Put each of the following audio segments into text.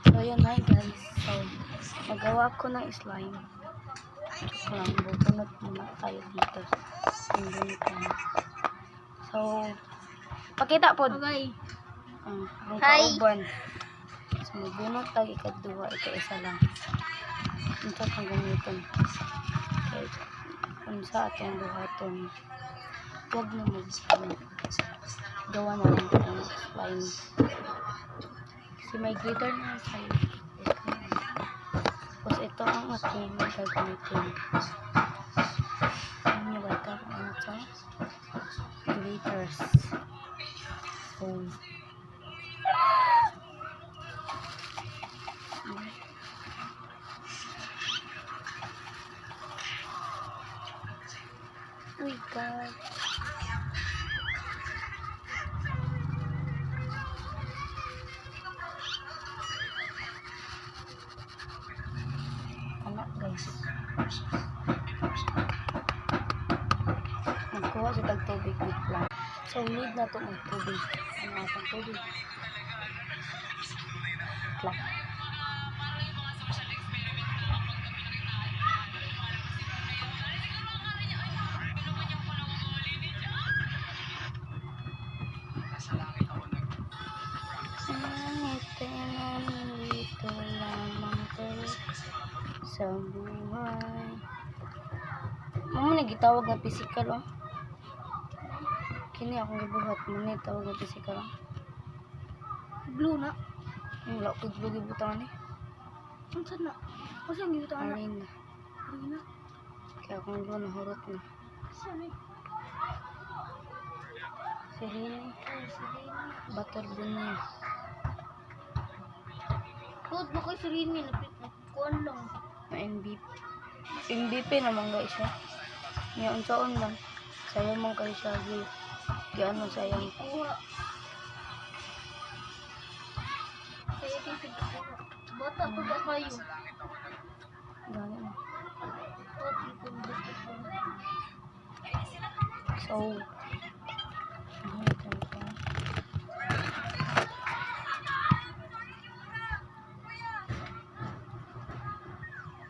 So yun, hi guys. So nagawa ko ng slime. Joke lang, bubunot muna tayo dito. Yung bunitan. So pakita po. Okay. Ang Hi. kauban. So magbunot tayo ikaduha. Ito isa lang. Ito kang gamitin. Okay. Unsa atong buhaton. Huwag na mag-slime. Gawa na lang ito ng slime. Kasi may glitter na sa'yo. Tapos ito ang ating gagamitin. Ano ba ito? Ano ito? Glitters. So, oh my god. Anak guys. Magkuha sa tagtubig with plant. So, need na ito magtubig. Ano atong tubig? Plant. Dito lamang tayo sa buhay. Mamo nagitawag na physical oh. Kini akong gibuhat mo ni tawag na physical oh. Blue na. Wala ko blue gibutangan ni. Unsa na? Unsa ang gibutangan na? Arena. Arena. Kaya akong blue nahurot na. Saan eh? Serene. Butter bunny. Huwag mo kay Serene. Kuan lang. Na MVP. MVP naman guys siya. Ngayon taon lang. Sayang mong kayo siya. Gano sayang. Kuha. Kaya ito bata ko ba kayo? Gano na. Huwag ikong basketball. So, ano ito ito?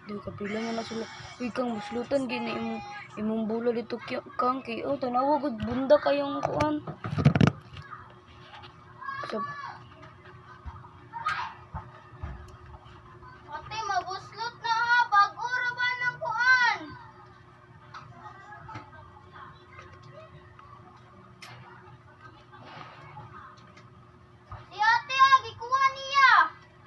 Di kapila nga na sila. Uy, kang maslutan gini imong bulo dito kang kay oh tanawa gud bunda kayong kuan. So,